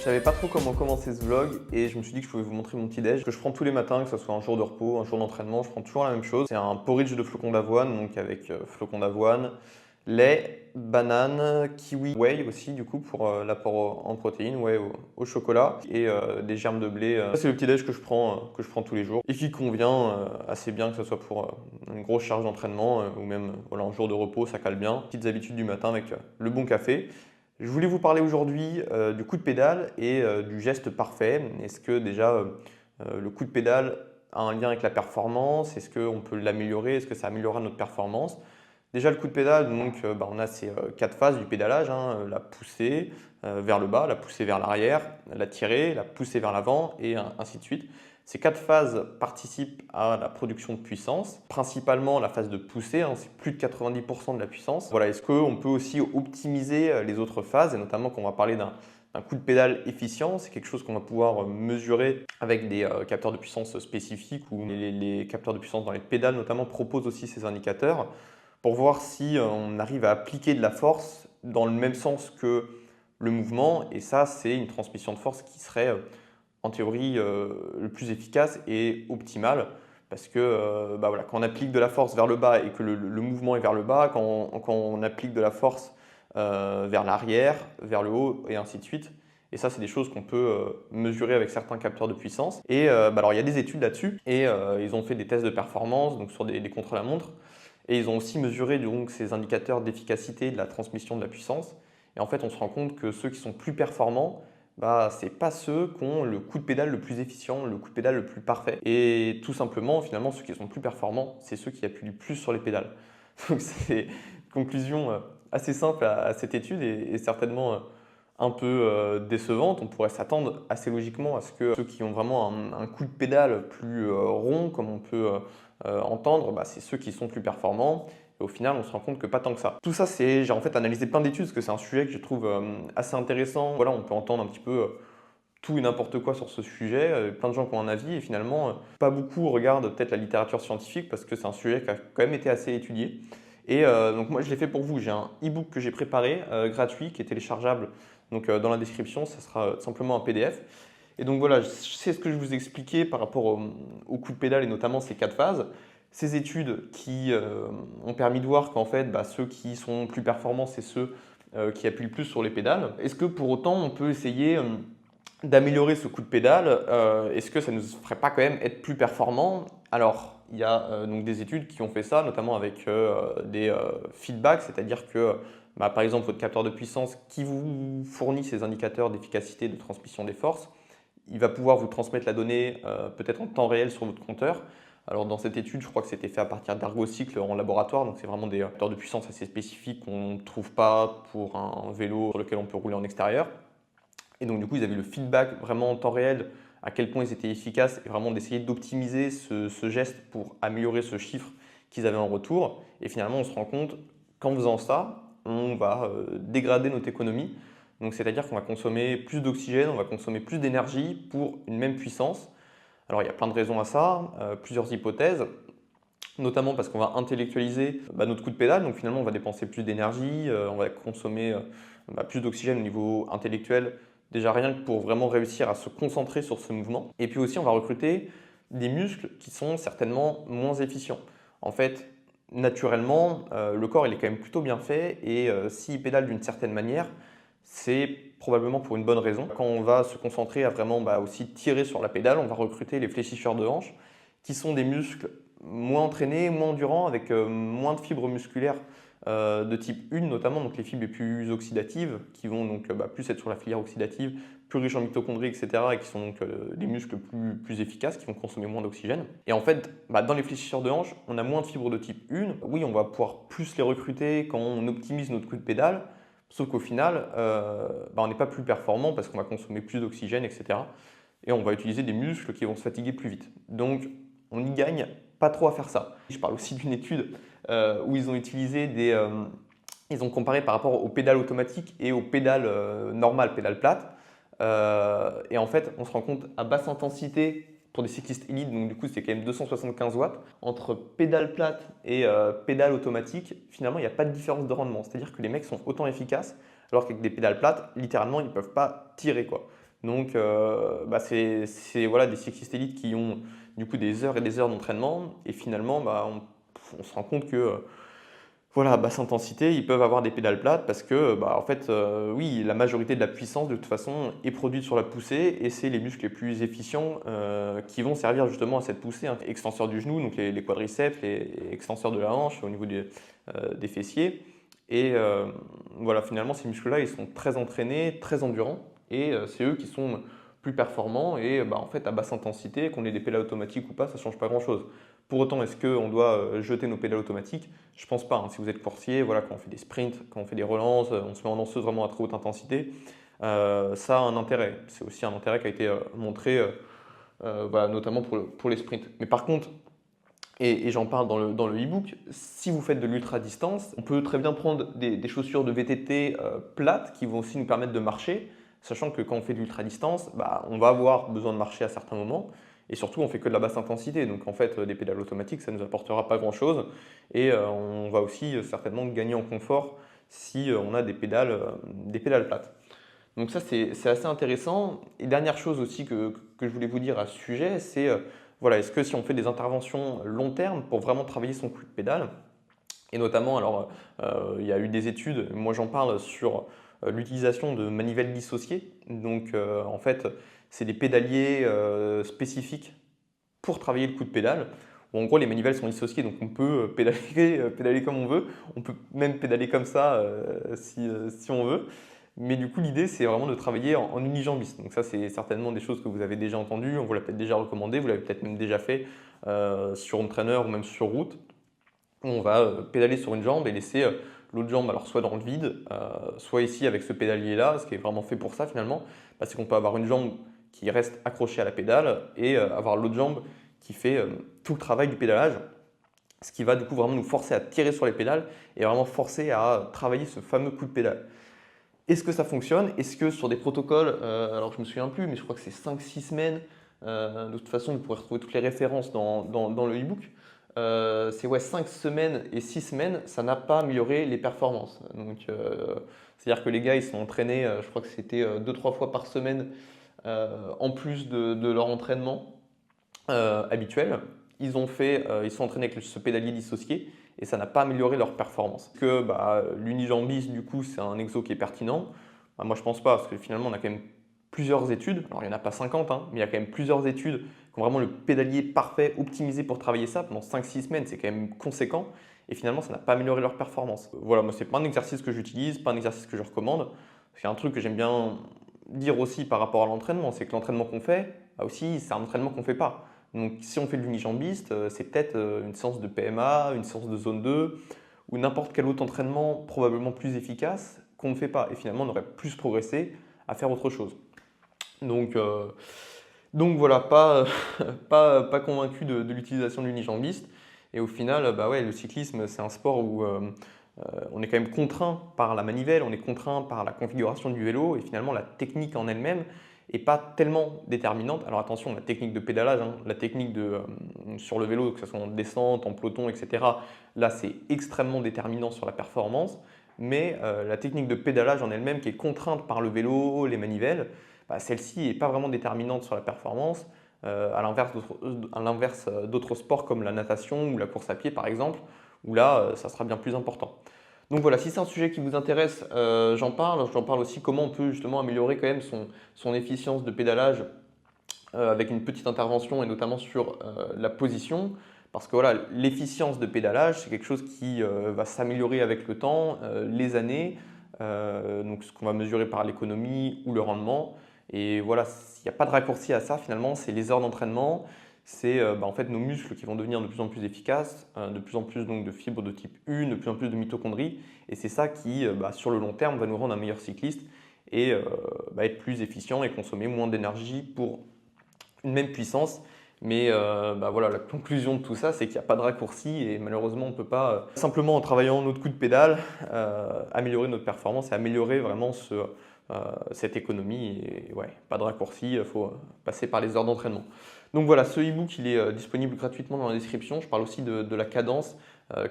savais pas trop comment commencer ce vlog et je me suis dit que je pouvais vous montrer mon petit déj que je prends tous les matins, que ce soit un jour de repos, un jour d'entraînement, je prends toujours la même chose. C'est un porridge de flocons d'avoine, donc avec flocons d'avoine, lait, banane, kiwi, whey aussi du coup pour l'apport en protéines, whey au chocolat et des germes de blé. Ça c'est le petit déj que je prends tous les jours et qui convient assez bien, que ce soit pour une grosse charge d'entraînement ou même voilà, un jour de repos, ça cale bien. Petites habitudes du matin avec le bon café. Je voulais vous parler aujourd'hui du coup de pédale et du geste parfait. Est-ce que déjà le coup de pédale a un lien avec la performance? Est-ce qu'on peut l'améliorer? Est-ce que ça améliorera notre performance? Déjà le coup de pédale, donc on a ces quatre phases du pédalage, hein, la poussée vers le bas, la poussée vers l'arrière, la tirée, la poussée vers l'avant et ainsi de suite. Ces quatre phases participent à la production de puissance, principalement la phase de poussée, hein, c'est plus de 90% de la puissance. Voilà, est-ce qu'on peut aussi optimiser les autres phases, et notamment quand on va parler d'un coup de pédale efficient, c'est quelque chose qu'on va pouvoir mesurer avec des capteurs de puissance spécifiques, ou les capteurs de puissance dans les pédales notamment proposent aussi ces indicateurs pour voir si on arrive à appliquer de la force dans le même sens que le mouvement, et ça c'est une transmission de force qui serait en théorie le plus efficace et optimal, parce que bah voilà, quand on applique de la force vers le bas et que le mouvement est vers le bas, quand on applique de la force vers l'arrière, vers le haut et ainsi de suite. Et ça, c'est des choses qu'on peut mesurer avec certains capteurs de puissance. Et bah alors, il y a des études là-dessus et ils ont fait des tests de performance donc sur des contre-la-montre. Et ils ont aussi mesuré donc, ces indicateurs d'efficacité de la transmission de la puissance. Et en fait, on se rend compte que ceux qui sont plus performants, bah, ce n'est pas ceux qui ont le coup de pédale le plus efficient, le coup de pédale le plus parfait. Et tout simplement, finalement, ceux qui sont plus performants, c'est ceux qui appuient le plus sur les pédales. Donc c'est une conclusion assez simple à cette étude et certainement un peu décevante. On pourrait s'attendre assez logiquement à ce que ceux qui ont vraiment un coup de pédale plus rond, comme on peut entendre, bah, c'est ceux qui sont plus performants. Et au final, on se rend compte que pas tant que ça. Tout ça, j'ai en fait analysé plein d'études parce que c'est un sujet que je trouve assez intéressant. Voilà, on peut entendre un petit peu tout et n'importe quoi sur ce sujet, plein de gens qui ont un avis et finalement, pas beaucoup regardent peut-être la littérature scientifique parce que c'est un sujet qui a quand même été assez étudié. Et donc moi, je l'ai fait pour vous. J'ai un e-book que j'ai préparé, gratuit, qui est téléchargeable. Donc dans la description, ça sera simplement un PDF. Et donc voilà, c'est ce que je vous expliquais par rapport au coup de pédale et notamment ces quatre phases. Ces études qui ont permis de voir qu'en fait, bah, ceux qui sont plus performants, c'est ceux qui appuient le plus sur les pédales. Est-ce que pour autant, on peut essayer d'améliorer ce coup de pédale? Est-ce que ça ne nous ferait pas quand même être plus performant? Alors, il y a donc des études qui ont fait ça, notamment avec des feedbacks, c'est-à-dire que bah, par exemple, votre capteur de puissance qui vous fournit ces indicateurs d'efficacité de transmission des forces, il va pouvoir vous transmettre la donnée peut-être en temps réel sur votre compteur. Alors dans cette étude, je crois que c'était fait à partir d'ergocycles en laboratoire, donc c'est vraiment des capteurs de puissance assez spécifiques qu'on ne trouve pas pour un vélo sur lequel on peut rouler en extérieur. Et donc du coup, ils avaient le feedback vraiment en temps réel, à quel point ils étaient efficaces, et vraiment d'essayer d'optimiser ce geste pour améliorer ce chiffre qu'ils avaient en retour. Et finalement, on se rend compte qu'en faisant ça, on va dégrader notre économie. Donc c'est-à-dire qu'on va consommer plus d'oxygène, on va consommer plus d'énergie pour une même puissance. Alors il y a plein de raisons à ça, plusieurs hypothèses, notamment parce qu'on va intellectualiser notre coup de pédale, donc finalement on va dépenser plus d'énergie, on va consommer plus d'oxygène au niveau intellectuel, déjà rien que pour vraiment réussir à se concentrer sur ce mouvement. Et puis aussi on va recruter des muscles qui sont certainement moins efficients. En fait, naturellement, le corps il est quand même plutôt bien fait et s'il pédale d'une certaine manière, c'est probablement pour une bonne raison. Quand on va se concentrer à vraiment aussi tirer sur la pédale, on va recruter les fléchisseurs de hanche, qui sont des muscles moins entraînés, moins endurants, avec moins de fibres musculaires de type 1 notamment, donc les fibres les plus oxydatives, qui vont donc plus être sur la filière oxydative, plus riches en mitochondries, etc., et qui sont donc des muscles plus efficaces, qui vont consommer moins d'oxygène. Et en fait, dans les fléchisseurs de hanche, on a moins de fibres de type 1. Oui, on va pouvoir plus les recruter quand on optimise notre coup de pédale, sauf qu'au final, on n'est pas plus performant parce qu'on va consommer plus d'oxygène, etc. Et on va utiliser des muscles qui vont se fatiguer plus vite. Donc, on n'y gagne pas trop à faire ça. Je parle aussi d'une étude où ils ont utilisé ils ont comparé par rapport aux pédales automatiques et aux pédales normales, pédales plates. Et en fait, on se rend compte à basse intensité pour des cyclistes élites, donc du coup c'est quand même 275 watts, entre pédale plate et pédale automatique, finalement il n'y a pas de différence de rendement. C'est-à-dire que les mecs sont autant efficaces, alors qu'avec des pédales plates, littéralement ils ne peuvent pas tirer, quoi. Donc, voilà, des cyclistes élites qui ont du coup des heures et des heures d'entraînement et finalement, on se rend compte que voilà, à basse intensité, ils peuvent avoir des pédales plates parce que, en fait, oui, la majorité de la puissance, de toute façon, est produite sur la poussée et c'est les muscles les plus efficients qui vont servir justement à cette poussée, hein. Extenseurs du genou, donc les quadriceps, les extenseurs de la hanche au niveau des fessiers. Et voilà, finalement, ces muscles-là, ils sont très entraînés, très endurants et c'est eux qui sont plus performants. Et en fait, à basse intensité, qu'on ait des pédales automatiques ou pas, ça ne change pas grand-chose. Pour autant, est-ce qu'on doit jeter nos pédales automatiques? Je ne pense pas, hein. Si vous êtes coursier, voilà, quand on fait des sprints, quand on fait des relances, on se met en danseuse vraiment à très haute intensité, ça a un intérêt. C'est aussi un intérêt qui a été montré voilà, notamment pour les sprints. Mais par contre, et j'en parle dans le e-book, si vous faites de l'ultra-distance, on peut très bien prendre des chaussures de VTT plates qui vont aussi nous permettre de marcher, sachant que quand on fait de l'ultra-distance, on va avoir besoin de marcher à certains moments. Et surtout, on fait que de la basse intensité. Donc en fait, des pédales automatiques, ça ne nous apportera pas grand-chose. Et on va aussi certainement gagner en confort si on a des pédales plates. Donc ça, c'est assez intéressant. Et dernière chose aussi que je voulais vous dire à ce sujet, c'est voilà, est-ce que si on fait des interventions long terme pour vraiment travailler son coup de pédale, et notamment, alors il y a eu des études, moi j'en parle sur l'utilisation de manivelles dissociées. Donc en fait, c'est des pédaliers spécifiques pour travailler le coup de pédale. Où en gros, les manivelles sont dissociées, donc on peut pédaler, pédaler comme on veut. On peut même pédaler comme ça si on veut. Mais du coup, l'idée, c'est vraiment de travailler en unijambiste. Donc ça, c'est certainement des choses que vous avez déjà entendues, on vous l'a peut-être déjà recommandé, vous l'avez peut-être même déjà fait sur home trainer ou même sur route. On va pédaler sur une jambe et laisser l'autre jambe alors soit dans le vide, soit ici avec ce pédalier-là, ce qui est vraiment fait pour ça finalement, parce qu'on peut avoir une jambe qui reste accrochée à la pédale et avoir l'autre jambe qui fait tout le travail du pédalage, ce qui va du coup vraiment nous forcer à tirer sur les pédales et vraiment forcer à travailler ce fameux coup de pédale. Est-ce que ça fonctionne? Est-ce que sur des protocoles, alors je ne me souviens plus, mais je crois que c'est 5-6 semaines, de toute façon vous pourrez retrouver toutes les références dans le e-book, c'est ouais, 5 semaines et 6 semaines, ça n'a pas amélioré les performances. Donc, c'est-à-dire que les gars, ils sont entraînés, je crois que c'était 2-3 fois par semaine, en plus de leur entraînement habituel. Ils sont entraînés avec ce pédalier dissocié et ça n'a pas amélioré leur performance. Que l'unijambiste, du coup, c'est un exo qui est pertinent. Moi, je pense pas, parce que finalement, on a quand même plusieurs études. Alors, il n'y en a pas 50, hein, mais il y a quand même plusieurs études qui ont vraiment le pédalier parfait, optimisé pour travailler ça pendant 5-6 semaines. C'est quand même conséquent. Et finalement, ça n'a pas amélioré leur performance. Voilà, moi, c'est pas un exercice que j'utilise, pas un exercice que je recommande. C'est un truc que j'aime bien dire aussi par rapport à l'entraînement, c'est que l'entraînement qu'on fait, aussi, c'est un entraînement qu'on ne fait pas. Donc, si on fait de l'unijambiste, c'est peut-être une séance de PMA, une séance de zone 2 ou n'importe quel autre entraînement probablement plus efficace qu'on ne fait pas. Et finalement, on aurait plus progressé à faire autre chose. Donc, voilà, pas convaincu de l'utilisation de l'unijambiste. Et au final, ouais, le cyclisme, c'est un sport où on est quand même contraint par la manivelle, on est contraint par la configuration du vélo et finalement la technique en elle-même n'est pas tellement déterminante. Alors attention, la technique de pédalage, hein, la technique sur le vélo, que ce soit en descente, en peloton, etc., là c'est extrêmement déterminant sur la performance, mais la technique de pédalage en elle-même qui est contrainte par le vélo, les manivelles, celle-ci n'est pas vraiment déterminante sur la performance, à l'inverse d'autres sports comme la natation ou la course à pied par exemple, où là ça sera bien plus important. Donc voilà, si c'est un sujet qui vous intéresse, j'en parle. J'en parle aussi comment on peut justement améliorer quand même son efficience de pédalage avec une petite intervention et notamment sur la position. Parce que voilà, l'efficience de pédalage, c'est quelque chose qui va s'améliorer avec le temps, les années, donc ce qu'on va mesurer par l'économie ou le rendement. Et voilà, il n'y a pas de raccourci à ça finalement, c'est les heures d'entraînement, c'est en fait nos muscles qui vont devenir de plus en plus efficaces, de plus en plus donc, de fibres de type 1, de plus en plus de mitochondries. Et c'est ça qui, sur le long terme, va nous rendre un meilleur cycliste et être plus efficient et consommer moins d'énergie pour une même puissance. Mais voilà, la conclusion de tout ça, c'est qu'il n'y a pas de raccourci et malheureusement, on ne peut pas simplement en travaillant notre coup de pédale améliorer notre performance et améliorer vraiment cette économie. Et ouais, pas de raccourci, il faut passer par les heures d'entraînement. Donc voilà, ce e-book, il est disponible gratuitement dans la description. Je parle aussi de la cadence,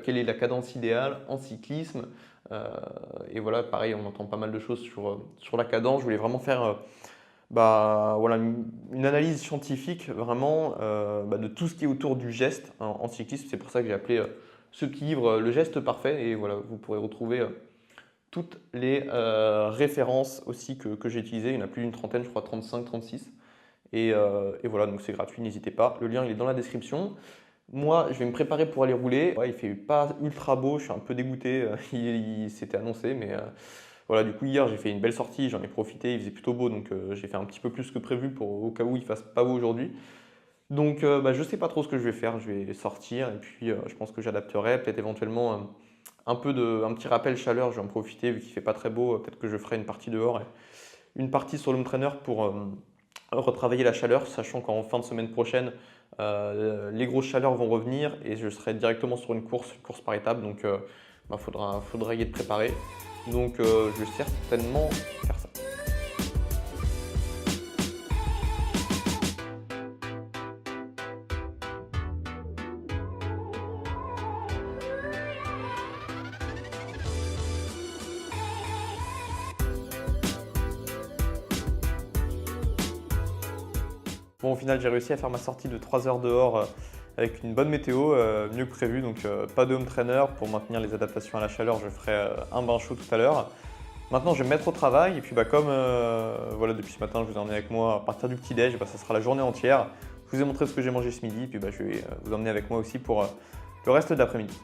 quelle est la cadence idéale en cyclisme. Et voilà, pareil, on entend pas mal de choses sur la cadence. Je voulais vraiment faire voilà, une analyse scientifique vraiment de tout ce qui est autour du geste en cyclisme. C'est pour ça que j'ai appelé ce petit livre Le geste parfait. Et voilà, vous pourrez retrouver toutes les références aussi que j'ai utilisées. Il y en a plus d'une trentaine, je crois 35, 36. Et voilà, donc c'est gratuit, n'hésitez pas. Le lien, il est dans la description. Moi, je vais me préparer pour aller rouler. Ouais, il fait pas ultra beau, je suis un peu dégoûté. Il s'était annoncé, mais voilà, du coup, hier, j'ai fait une belle sortie, j'en ai profité, il faisait plutôt beau, donc j'ai fait un petit peu plus que prévu au cas où il fasse pas beau aujourd'hui. Donc, je sais pas trop ce que je vais faire, je vais sortir et puis je pense que j'adapterai, peut-être éventuellement un petit rappel chaleur, je vais en profiter vu qu'il fait pas très beau, peut-être que je ferai une partie dehors et une partie sur l'home trainer pour retravailler la chaleur, sachant qu'en fin de semaine prochaine, les grosses chaleurs vont revenir et je serai directement sur une course par étape, donc faudra y être préparé. Donc je vais certainement faire ça. Bon, au final, j'ai réussi à faire ma sortie de 3 heures dehors avec une bonne météo, mieux que prévu. Donc, pas de home trainer. Pour maintenir les adaptations à la chaleur, je ferai un bain chaud tout à l'heure. Maintenant, je vais me mettre au travail. Et puis, comme voilà, depuis ce matin, je vous ai emmené avec moi à partir du petit-déj, ça sera la journée entière. Je vous ai montré ce que j'ai mangé ce midi. Puis, je vais vous emmener avec moi aussi pour le reste de l'après-midi.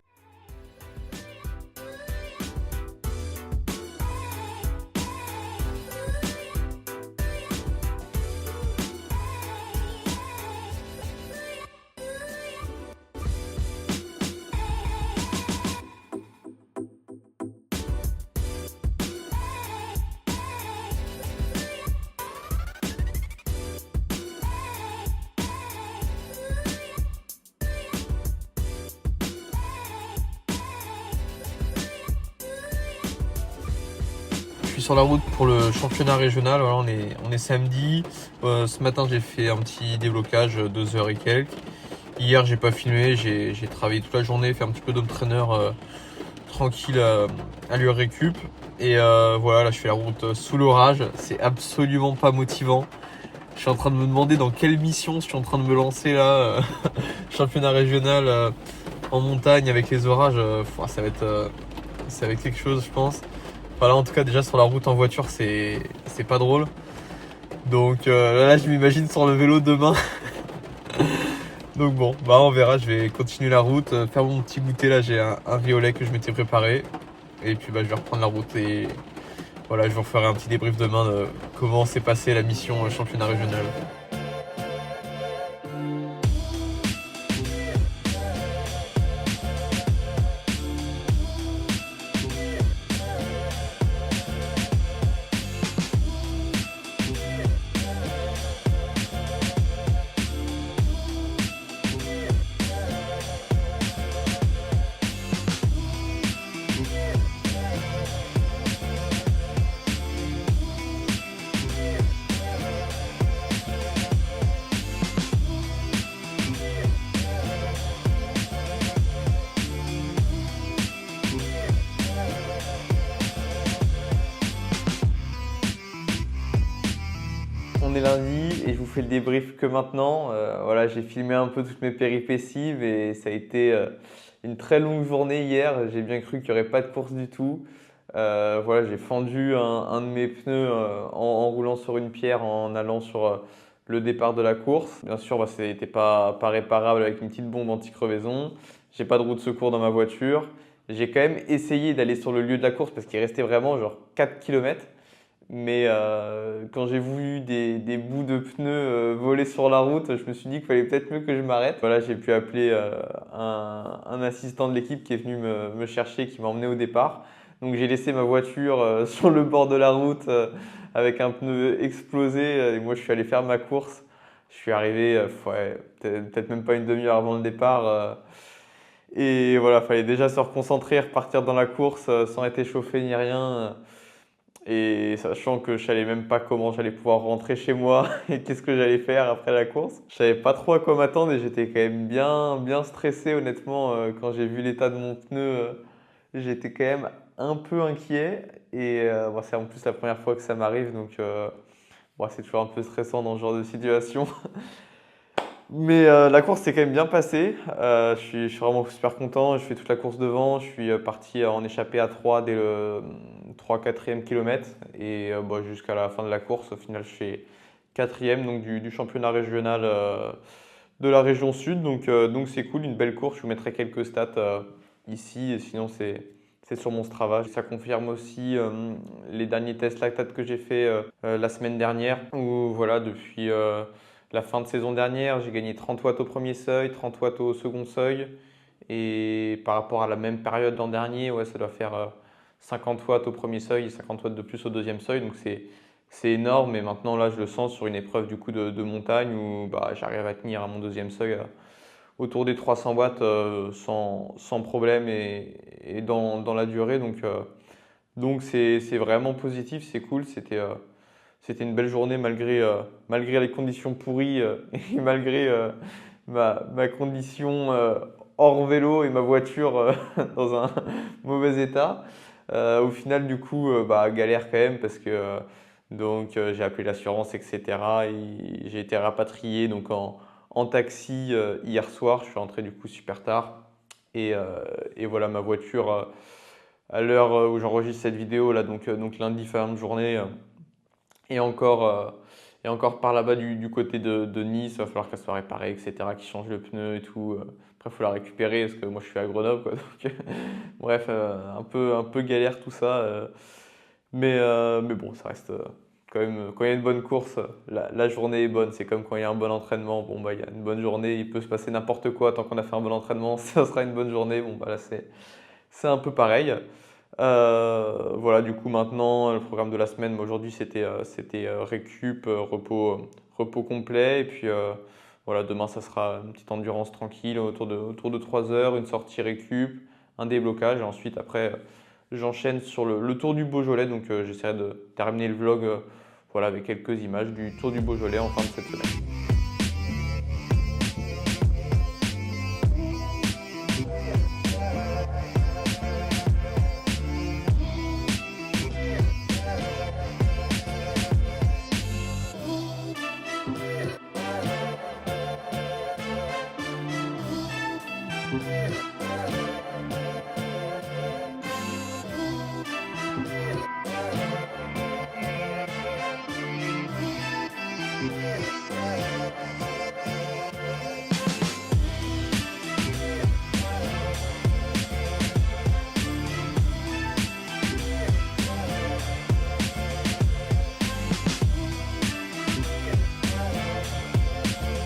Je suis sur la route pour le championnat régional. Voilà, on est samedi. Ce matin, j'ai fait un petit déblocage, 2 heures et quelques. Hier, j'ai pas filmé. J'ai travaillé toute la journée, fait un petit peu d'home trainer tranquille à l'heure récup. Et voilà, là, je fais la route sous l'orage. C'est absolument pas motivant. Je suis en train de me demander dans quelle mission je suis en train de me lancer là. Championnat régional en montagne avec les orages. Ça va être quelque chose, je pense. Voilà, en tout cas, déjà sur la route en voiture, c'est pas drôle. Donc là, je m'imagine sur le vélo demain. Donc bon, on verra. Je vais continuer la route, faire mon petit goûter. Là, j'ai un riolet que je m'étais préparé. Et puis je vais reprendre la route et voilà, je vous referai un petit débrief demain de comment s'est passée la mission championnat régional. On est lundi et je vous fais le débrief que maintenant. Voilà, j'ai filmé un peu toutes mes péripéties, mais ça a été une très longue journée hier. J'ai bien cru qu'il n'y aurait pas de course du tout. Voilà, j'ai fendu un de mes pneus en roulant sur une pierre en allant sur le départ de la course. Bien sûr, ça n'était pas réparable avec une petite bombe anti-crevaison. J'ai pas de roue de secours dans ma voiture. J'ai quand même essayé d'aller sur le lieu de la course parce qu'il restait vraiment genre 4 km. Mais quand j'ai vu des bouts de pneus voler sur la route, je me suis dit qu'il fallait peut-être mieux que je m'arrête. Voilà, j'ai pu appeler un assistant de l'équipe qui est venu me chercher, qui m'a emmené au départ. Donc j'ai laissé ma voiture sur le bord de la route avec un pneu explosé et moi je suis allé faire ma course. Je suis arrivé peut-être même pas une demi-heure avant le départ. Et voilà, il fallait déjà se reconcentrer, repartir dans la course sans être échauffé ni rien. Et sachant que je savais même pas comment j'allais pouvoir rentrer chez moi et qu'est-ce que j'allais faire après la course. Je savais pas trop à quoi m'attendre et j'étais quand même bien stressé honnêtement quand j'ai vu l'état de mon pneu. J'étais quand même un peu inquiet et c'est en plus la première fois que ça m'arrive donc Bon, c'est toujours un peu stressant dans ce genre de situation. Mais la course s'est quand même bien passée. Je suis vraiment super content. Je fais toute la course devant. Je suis parti en échappée à 3 dès le 3-4e kilomètre. Et bon, jusqu'à la fin de la course, au final, je fais quatrième donc du championnat régional de la région sud. Donc c'est cool, une belle course. Je vous mettrai quelques stats ici. Et sinon, c'est sur mon Strava. Ça confirme aussi les derniers tests lactate que j'ai fait la semaine dernière. Où voilà, depuis la fin de saison dernière, j'ai gagné 30 watts au premier seuil, 30 watts au second seuil. Et par rapport à la même période l'an dernier, ouais, ça doit faire 50 watts au premier seuil et 50 watts de plus au deuxième seuil. Donc c'est énorme. Et maintenant, là, je le sens sur une épreuve du coup de montagne où bah, j'arrive à tenir à mon deuxième seuil autour des 300 watts sans problème et dans la durée. Donc c'est vraiment positif, c'est cool. C'était une belle journée malgré les conditions pourries et malgré ma condition hors vélo et ma voiture dans un mauvais état. Au final, du coup, bah, galère quand même parce que j'ai appelé l'assurance, etc. Et j'ai été rapatrié donc en taxi hier soir. Je suis rentré du coup super tard. Et voilà ma voiture à l'heure où j'enregistre cette vidéo là, donc lundi fin de journée. Et encore, euh, et encore par là-bas du côté de Nice, il va falloir qu'elle soit réparée, etc., qu'ils changent le pneu et tout. Après, il faut la récupérer parce que moi je suis à Grenoble, quoi. Bref, un peu galère tout ça. Mais bon, ça reste quand même, quand il y a une bonne course, la journée est bonne. C'est comme quand il y a un bon entraînement. Bon, bah, il y a une bonne journée, il peut se passer n'importe quoi tant qu'on a fait un bon entraînement, ça sera une bonne journée. Bon, bah là, c'est un peu pareil. Voilà, du coup, maintenant, le programme de la semaine, bah, aujourd'hui, c'était récup, repos complet. Et puis, voilà, demain, ça sera une petite endurance tranquille autour de 3 heures, une sortie récup, un déblocage. Et ensuite, après, j'enchaîne sur le Tour du Beaujolais. Donc, j'essaierai de terminer le vlog voilà, avec quelques images du Tour du Beaujolais en fin de cette semaine.